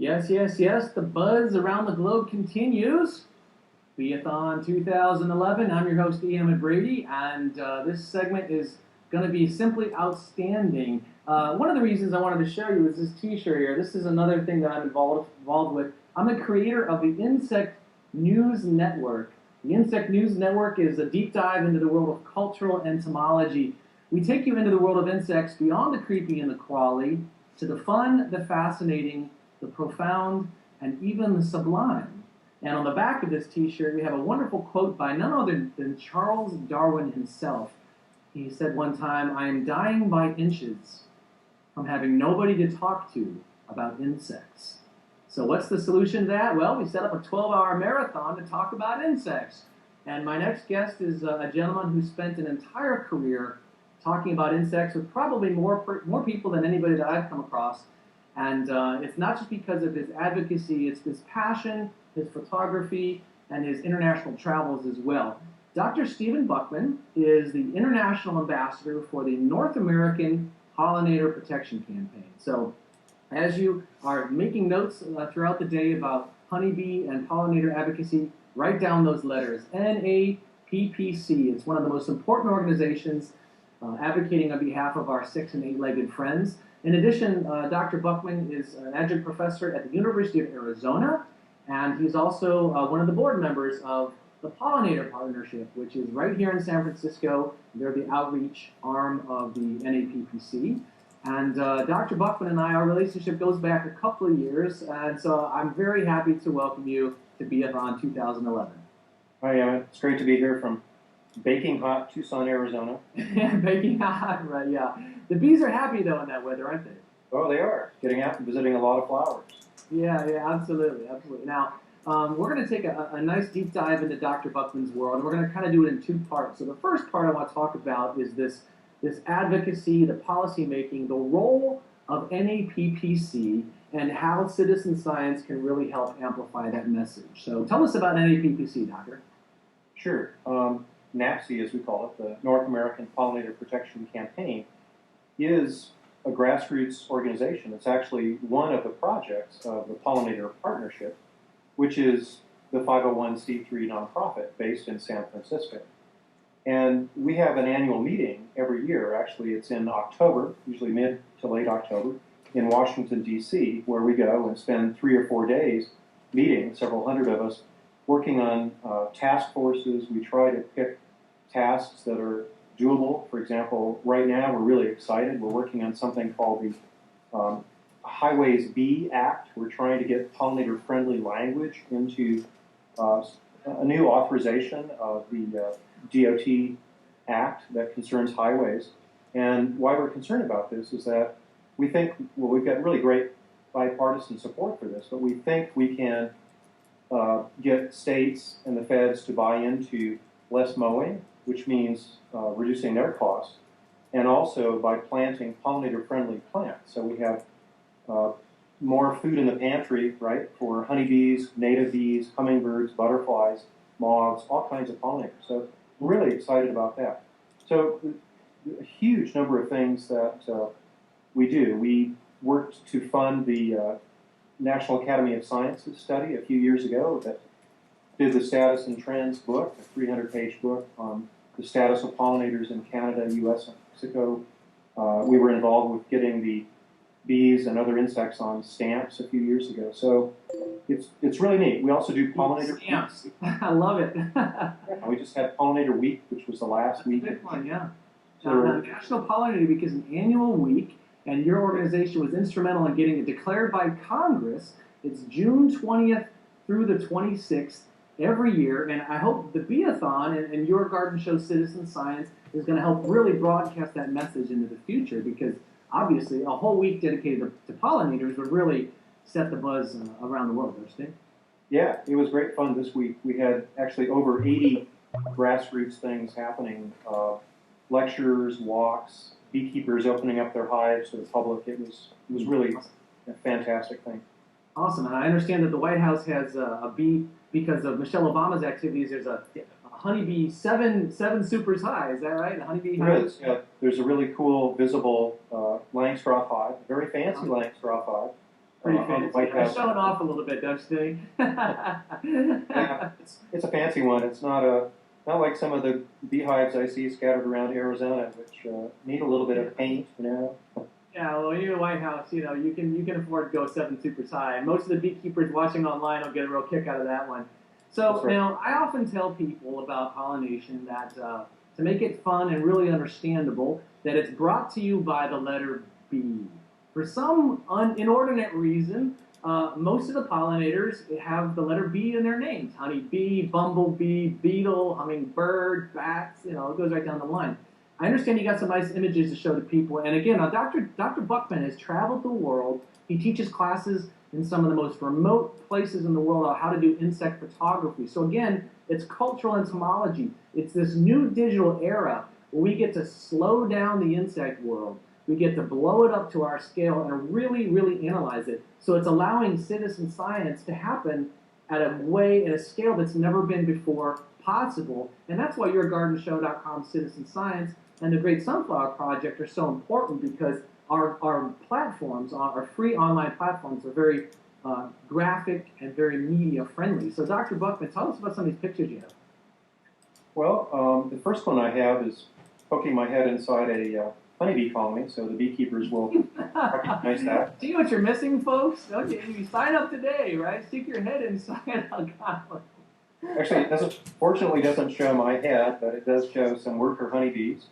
Yes, yes, yes. The buzz around the globe continues. Beathon 2011. I'm your host, Ian McBrady, and this segment is going to be simply outstanding. One of the reasons I wanted to show you is this T-shirt here. This is another thing that I'm involved with. I'm the creator of the Insect News Network. The Insect News Network is a deep dive into the world of cultural entomology. We take you into the world of insects beyond the creepy and the crawly, to the fun, the fascinating, the profound, and even the sublime. And on the back of this T-shirt, we have a wonderful quote by none other than Charles Darwin himself. He said one time, "I am dying by inches from having nobody to talk to about insects." So what's the solution to that? Well, we set up a 12-hour marathon to talk about insects. And my next guest is a gentleman who spent an entire career talking about insects with probably more people than anybody that I've come across. And it's not just because of his advocacy, it's his passion, his photography, and his international travels as well. Dr. Stephen Buchman is the international ambassador for the North American Pollinator Protection Campaign. So as you are making notes throughout the day about honeybee and pollinator advocacy, write down those letters, NAPPC. It's one of the most important organizations advocating on behalf of our 6- and 8-legged friends. In addition, Dr. Buchman is an adjunct professor at the University of Arizona, and he's also one of the board members of the Pollinator Partnership, which is right here in San Francisco. They're the outreach arm of the NAPPC. And Dr. Buchman and I, our relationship goes back a couple of years, and so I'm very happy to welcome you to Beathon 2011. Hi, Emmett. It's great to be here from baking hot Tucson, Arizona. Baking hot, right, yeah. The bees are happy, though, in that weather, aren't they? Oh, they are. Getting out and visiting a lot of flowers. Yeah, absolutely, absolutely. Now, we're going to take a nice deep dive into Dr. Buchman's world, and we're going to kind of do it in two parts. So the first part I want to talk about is this advocacy, the policy making, the role of NAPPC, and how citizen science can really help amplify that message. So tell us about NAPPC, Doctor. Sure. NAPC, as we call it, the North American Pollinator Protection Campaign, is a grassroots organization. It's actually one of the projects of the Pollinator Partnership, which is the 501c3 nonprofit based in San Francisco. And we have an annual meeting every year. Actually, it's in October, usually mid to late October, in Washington, D.C., where we go and spend 3 or 4 days meeting, several hundred of us, working on task forces. We try to pick tasks that are doable. For example, right now we're really excited. We're working on something called the Highways Bee Act. We're trying to get pollinator-friendly language into a new authorization of the DOT Act that concerns highways. And why we're concerned about this is that we think, well, we've got really great bipartisan support for this, but we think we can get states and the feds to buy into less mowing, which means reducing their costs, and also by planting pollinator-friendly plants. So we have more food in the pantry, right, for honeybees, native bees, hummingbirds, butterflies, moths, all kinds of pollinators. So we're really excited about that. So a huge number of things that we do. We worked to fund the National Academy of Sciences study a few years ago that did the Status and Trends book, a 300-page book on the status of pollinators in Canada, U.S., and Mexico. We were involved with getting the bees and other insects on stamps a few years ago. So it's really neat. We also do pollinator stamps. I love it. We just had Pollinator Week, which was the last week. Big one, yeah. National Pollinator Week is an annual week, and your organization was instrumental in getting it declared by Congress. It's June 20th through the 26th every year, and I hope the Beathon and your garden show Citizen Science is going to help really broadcast that message into the future, because obviously a whole week dedicated to pollinators would really set the buzz around the world, don't you think? Yeah, it was great fun this week. We had actually over 80 grassroots things happening, lectures, walks, beekeepers opening up their hives to the public. It was really a fantastic thing. Awesome, and I understand that the White House has a bee, because of Michelle Obama's activities, there's a honeybee seven supers high, is that right? A honeybee hive? There is, yeah. There's a really cool visible Langstroth hive, a very fancy Langstroth hive, Pretty on the fancy. White They're House. showing off a little bit, don't you think? Yeah, it's a fancy one. It's not like some of the beehives I see scattered around Arizona, which need a little bit of paint, you know. Yeah, well, when you're in the White House, you can afford to go 7 supers high. And most of the beekeepers watching online will get a real kick out of that one. So That's right. now, I often tell people about pollination that to make it fun and really understandable, that it's brought to you by the letter B. For some inordinate reason, most of the pollinators have the letter B in their names: honeybee, bumblebee, beetle, hummingbird, bats. It goes right down the line. I understand you got some nice images to show to people. And again, Dr. Buckman has traveled the world. He teaches classes in some of the most remote places in the world on how to do insect photography. So again, it's cultural entomology. It's this new digital era where we get to slow down the insect world. We get to blow it up to our scale and really, really analyze it. So it's allowing citizen science to happen at a scale that's never been before possible. And that's why YourGardenShow.com Citizen Science and the Great Sunflower Project are so important, because our platforms, our free online platforms, are very graphic and very media friendly. So Dr. Buckman, tell us about some of these pictures you have. Well, the first one I have is poking my head inside a honeybee colony, so the beekeepers will recognize that. See what you're missing, folks? Okay, you sign up today, right? Stick your head inside a colony. Actually, fortunately doesn't show my head, but it does show some worker honeybees.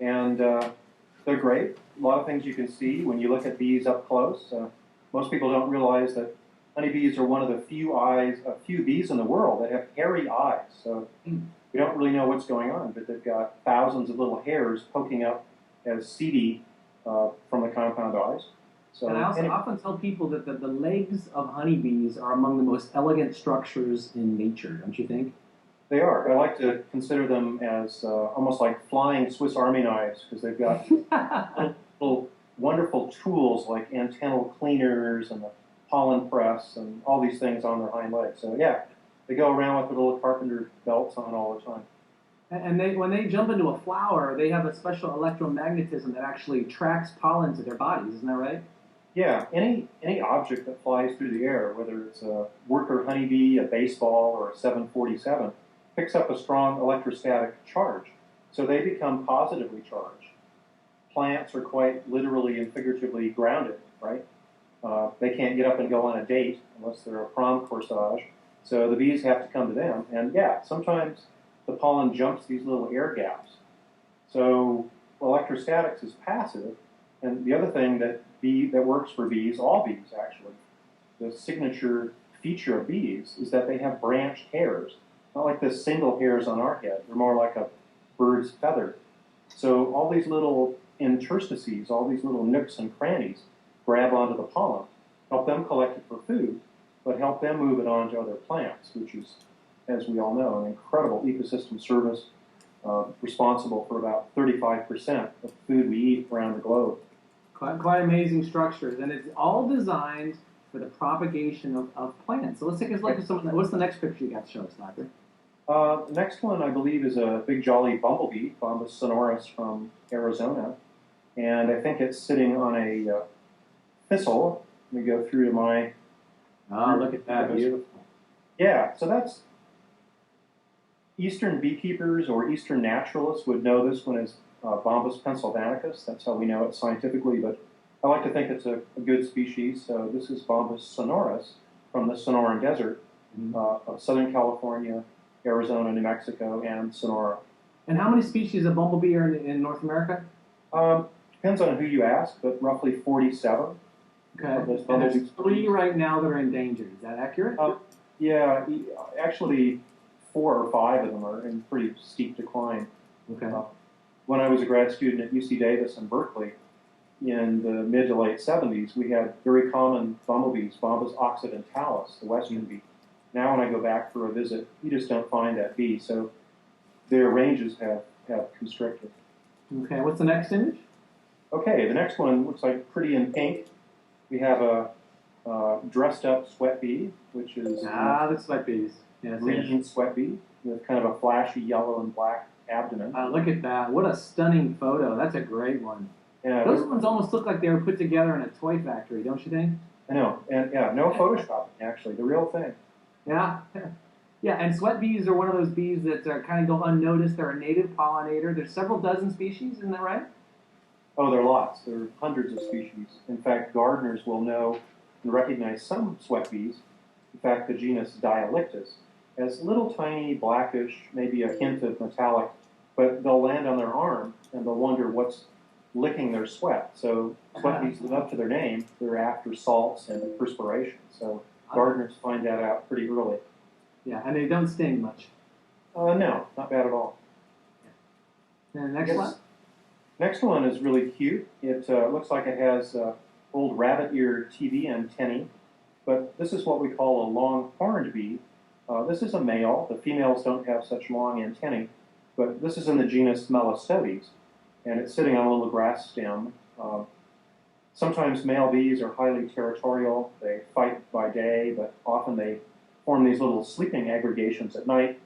And they're great. A lot of things you can see when you look at bees up close. Most people don't realize that honeybees are one of the few bees in the world that have hairy eyes. So we don't really know what's going on, but they've got thousands of little hairs poking up as seedy from the compound eyes. So, and I also often tell people that the legs of honeybees are among the most elegant structures in nature, don't you think? They are. I like to consider them as almost like flying Swiss Army knives, because they've got little wonderful tools like antennal cleaners and the pollen press and all these things on their hind legs. So yeah, they go around with their little carpenter belts on all the time. And when they jump into a flower, they have a special electromagnetism that actually tracks pollen to their bodies. Isn't that right? Yeah, any object that flies through the air, whether it's a worker honeybee, a baseball, or a 747, picks up a strong electrostatic charge. So they become positively charged. Plants are quite literally and figuratively grounded, right? They can't get up and go on a date unless they're a prom corsage. So the bees have to come to them. And yeah, sometimes the pollen jumps these little air gaps. So electrostatics is passive. And the other thing that works for bees, all bees actually, the signature feature of bees is that they have branched hairs. Not like the single hairs on our head. They're more like a bird's feather. So all these little interstices, all these little nooks and crannies grab onto the pollen, help them collect it for food, but help them move it on to other plants, which is, as we all know, an incredible ecosystem service, responsible for about 35% of the food we eat around the globe. Quite amazing structures, and it's all designed for the propagation of plants. So let's take a look at some of that. What's the next picture you got to show us, Doctor? The next one, I believe, is a big jolly bumblebee, Bombus sonoris from Arizona. And I think it's sitting on a thistle. Let me go through to my... Oh, look at that. Beautiful. Yeah, so that's... Eastern beekeepers or Eastern naturalists would know this one as Bombus pennsylvanicus. That's how we know it scientifically, but I like to think it's a good species. So this is Bombus sonoris from the Sonoran Desert of Southern California, Arizona, New Mexico, and Sonora. And how many species of bumblebee are in North America? Depends on who you ask, but roughly 47. Okay. And there's 3 right now that are endangered. Is that accurate? Yeah, actually 4 or 5 of them are in pretty steep decline. Okay. When I was a grad student at UC Davis in Berkeley in the mid to late 70s, we had very common bumblebees, Bombus occidentalis, the western bee. Now when I go back for a visit, you just don't find that bee, so their ranges have constricted. Okay, what's the next image? Okay, the next one looks like pretty in pink. We have a dressed up sweat bee, which is the sweat bees. Yes, green sweat bee with kind of a flashy yellow and black abdomen. Look at that. What a stunning photo. That's a great one. Yeah, Those ones almost look like they were put together in a toy factory, don't you think? I know, and yeah, no photoshopping actually, the real thing. Yeah. Yeah, and sweat bees are one of those bees that kind of go unnoticed. They're a native pollinator. There's several dozen species, isn't that right? Oh, there are lots. There are hundreds of species. In fact, gardeners will know and recognize some sweat bees. In fact, the genus Dialictus as little tiny blackish, maybe a hint of metallic, but they'll land on their arm and they'll wonder what's licking their sweat. So sweat bees live up to their name. They're after salts and perspiration. So gardeners find that out pretty early. Yeah, and they don't sting much. No, not bad at all. And next one. Next one is really cute. It looks like it has old rabbit ear TV antennae, but this is what we call a long-horned bee. This is a male. The females don't have such long antennae, but this is in the genus Melastodes, and it's sitting on a little grass stem. Sometimes male bees are highly territorial. They fight by day, but often they form these little sleeping aggregations at night,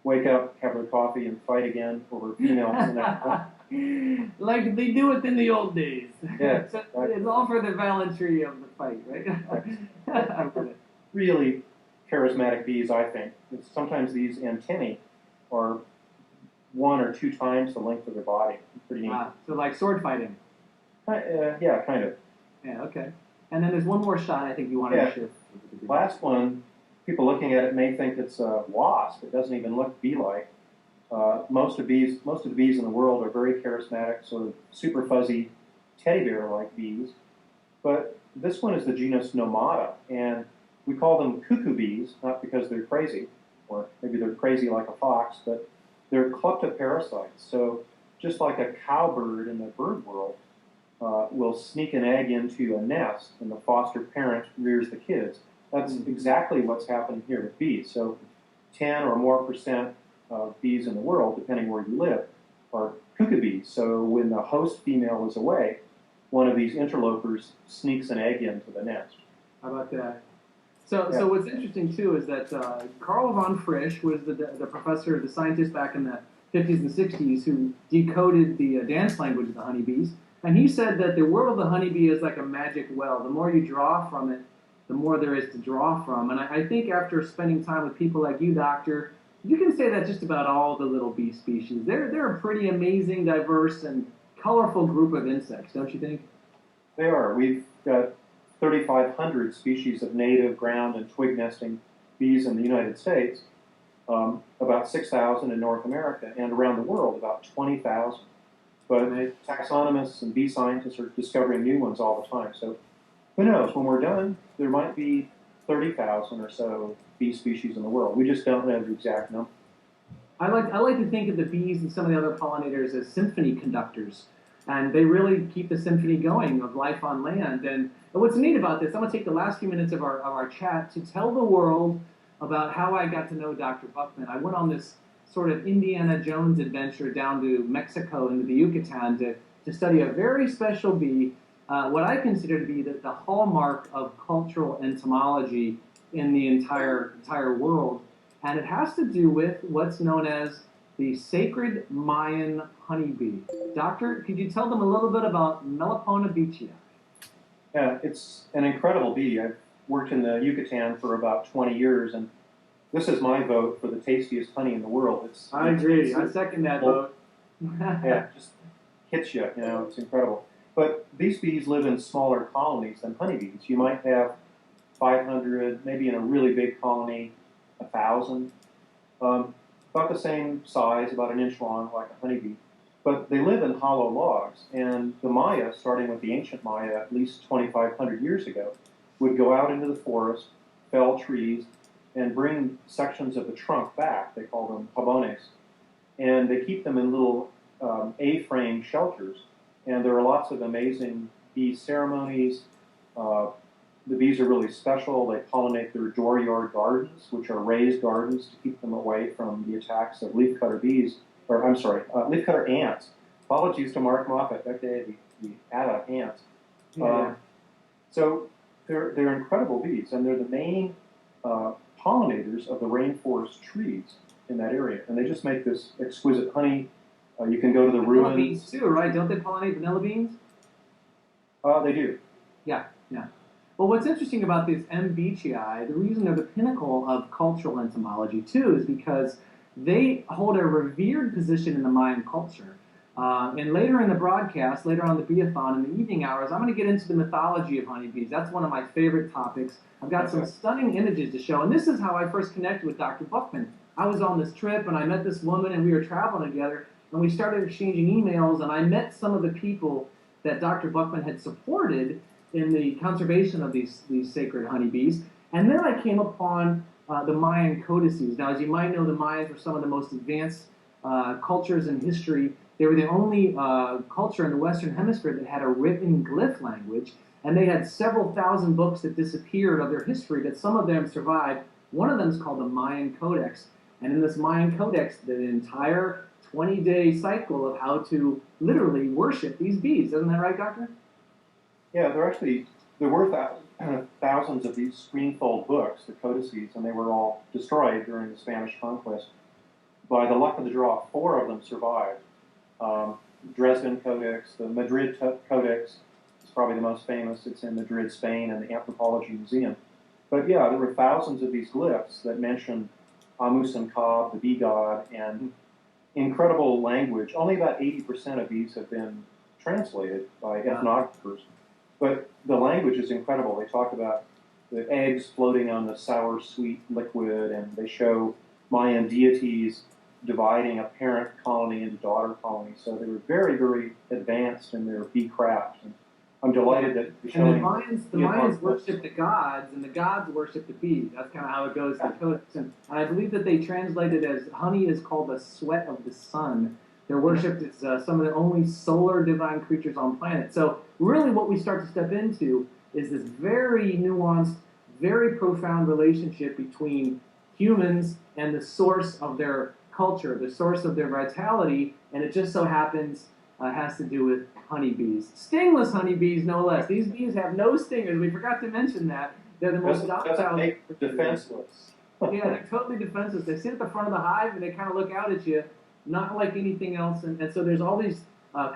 wake up, have their coffee, and fight again over females the next one. Like they do it in the old days. Yeah, it's all for the gallantry of the fight, right? Really charismatic bees, I think. Sometimes these antennae are 1 or 2 times the length of their body. Pretty neat. So like sword fighting. Yeah, kind of. Yeah, okay. And then there's one more shot I think you wanted to share. Last one, people looking at it may think it's a wasp. It doesn't even look bee-like. Most of the bees in the world are very charismatic, sort of super fuzzy teddy bear-like bees. But this one is the genus Nomada, and we call them cuckoo bees, not because they're crazy, or maybe they're crazy like a fox, but they're kleptoparasites. So just like a cowbird in the bird world will sneak an egg into a nest, and the foster parent rears the kids. That's exactly what's happening here with bees. So 10 or more % of bees in the world, depending where you live, are cuckoo bees. So when the host female is away, one of these interlopers sneaks an egg into the nest. How about that? So what's interesting too is that Carl von Frisch was the professor, the scientist back in the 50s and 60s who decoded the dance language of the honeybees. And he said that the world of the honeybee is like a magic well. The more you draw from it, the more there is to draw from. And I think after spending time with people like you, Doctor, you can say that just about all the little bee species. They're a pretty amazing, diverse, and colorful group of insects, don't you think? They are. We've got 3,500 species of native ground and twig nesting bees in the United States, about 6,000 in North America, and around the world about 20,000. But taxonomists and bee scientists are discovering new ones all the time. So who knows? When we're done, there might be 30,000 or so bee species in the world. We just don't know the exact number. I like to think of the bees and some of the other pollinators as symphony conductors, and they really keep the symphony going of life on land. And what's neat about this, I'm going to take the last few minutes of our chat to tell the world about how I got to know Dr. Buckman. I went on this sort of Indiana Jones adventure down to Mexico into the Yucatan to study a very special bee, what I consider to be the hallmark of cultural entomology in the entire world. And it has to do with what's known as the sacred Mayan honeybee. Doctor, could you tell them a little bit about Melipona beechii? Yeah, it's an incredible bee. I've worked in the Yucatan for about 20 years, and this is my vote for the tastiest honey in the world. I agree. I second that vote. Yeah, it just hits you. It's incredible. But these bees live in smaller colonies than honeybees. You might have 500, maybe in a really big colony, 1,000. About the same size, about an inch long, like a honeybee. But they live in hollow logs. And the Maya, starting with the ancient Maya at least 2,500 years ago, would go out into the forest, fell trees, and bring sections of the trunk back. They call them jabones. And they keep them in little A-frame shelters. And there are lots of amazing bee ceremonies. The bees are really special. They pollinate their dooryard gardens, which are raised gardens to keep them away from the attacks of leafcutter bees, leafcutter ants. Apologies to Mark Moffat, okay, the ATA ants. Yeah. So they're incredible bees, and they're the main pollinators of the rainforest trees in that area. And they just make this exquisite honey. You can go to the vanilla ruins. Beans too, right? Don't they pollinate vanilla beans? They do. Yeah. Well, what's interesting about these M. beechii, the reason they're the pinnacle of cultural entomology too, is because they hold a revered position in the Mayan culture. And later in the broadcast, later on the Beathon in the evening hours, I'm going to get into the mythology of honeybees. That's one of my favorite topics. I've got some stunning images to show, and this is how I first connected with Dr. Buckman. I was on this trip, and I met this woman, and we were traveling together, and we started exchanging emails, and I met some of the people that Dr. Buckman had supported in the conservation of these sacred honeybees. And then I came upon the Mayan codices. Now, as you might know, the Mayans were some of the most advanced cultures in history. They were the only culture in the Western Hemisphere that had a written glyph language, and they had several thousand books that disappeared of their history, but some of them survived. One of them is called the Mayan Codex, and in this Mayan Codex, the entire 20-day cycle of how to literally worship these bees. Isn't that right, Doctor? Yeah, there were thousands of these screenfold books, the codices, and they were all destroyed during the Spanish conquest. By the luck of the draw, 4 of them survived. Dresden Codex, the Madrid Codex is probably the most famous. It's in Madrid, Spain, and the Anthropology Museum. But yeah, there were thousands of these glyphs that mention Amus and Cobb, the bee god, and incredible language. Only about 80% of these have been translated by ethnographers. But the language is incredible. They talk about the eggs floating on the sour, sweet liquid, and they show Mayan deities dividing a parent colony into daughter colonies. So they were very, very advanced in their bee craft. And I'm delighted that you're showing. And the Mayans worship the gods, and the gods worship the bees. That's kind of how it goes in the Codex. And I believe that they translated as honey is called the sweat of the sun. They're worshipped as some of the only solar divine creatures on planet. So really what we start to step into is this very nuanced, very profound relationship between humans and the source of their culture, the source of their vitality, and it just so happens has to do with honeybees. Stingless honeybees, no less. These bees have no stingers. We forgot to mention that. They're the most docile. Doesn't make defenseless. Yeah, they're totally defenseless. They sit at the front of the hive and they kind of look out at you, not like anything else. And so there's all these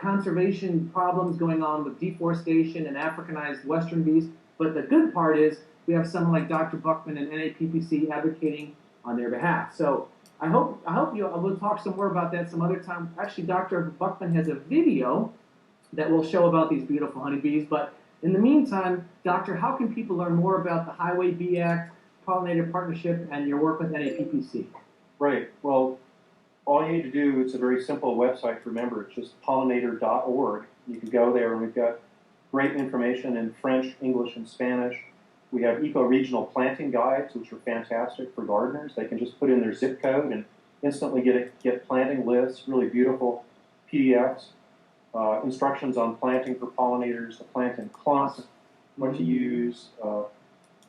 conservation problems going on with deforestation and Africanized Western bees. But the good part is we have someone like Dr. Buckman and NAPPC advocating on their behalf. So I hope we'll talk some more about that some other time. Actually, Dr. Buckman has a video that will show about these beautiful honeybees. But in the meantime, Doctor, how can people learn more about the Highway Bee Act, Pollinator Partnership, and your work with NAPPC? Right. Well, all you need to do, it's a very simple website to remember. It's just pollinator.org. You can go there, and we've got great information in French, English, and Spanish. We have eco-regional planting guides, which are fantastic for gardeners. They can just put in their zip code and instantly get planting lists, really beautiful PDFs, instructions on planting for pollinators, to plant in clumps, what to use,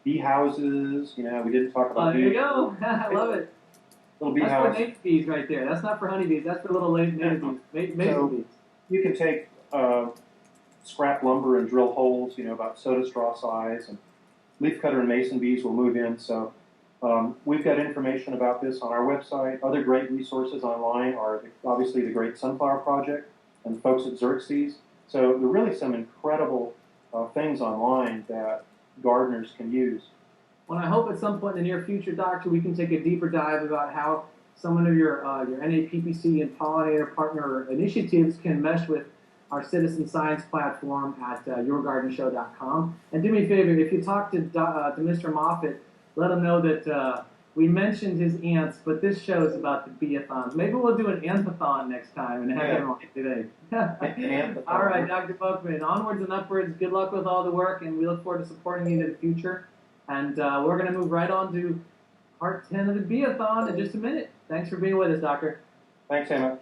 bee houses. You know, we didn't talk about there you go. I love it. Little bee That's house. for native bees right there. That's not for honeybees. That's for little native bees, mason bees. You can take scrap lumber and drill holes, you know, about soda straw size, and leafcutter and mason bees will move in. So we've got information about this on our website. Other great resources online are obviously the Great Sunflower Project and the folks at Xerxes. So there are really some incredible things online that gardeners can use. Well, I hope at some point in the near future, Doctor, we can take a deeper dive about how some of your NAPPC and pollinator partner initiatives can mesh with our citizen science platform at yourgardenshow.com. And do me a favor, if you talk to Mr. Moffat, let him know that we mentioned his ants, but this show is about the beeathons. Maybe we'll do an anthathon next time and have him on today. All right, Dr. Buckman, onwards and upwards. Good luck with all the work, and we look forward to supporting you in the future. And we're going to move right on to part 10 of the beeathon in just a minute. Thanks for being with us, Doctor. Thanks, Emma.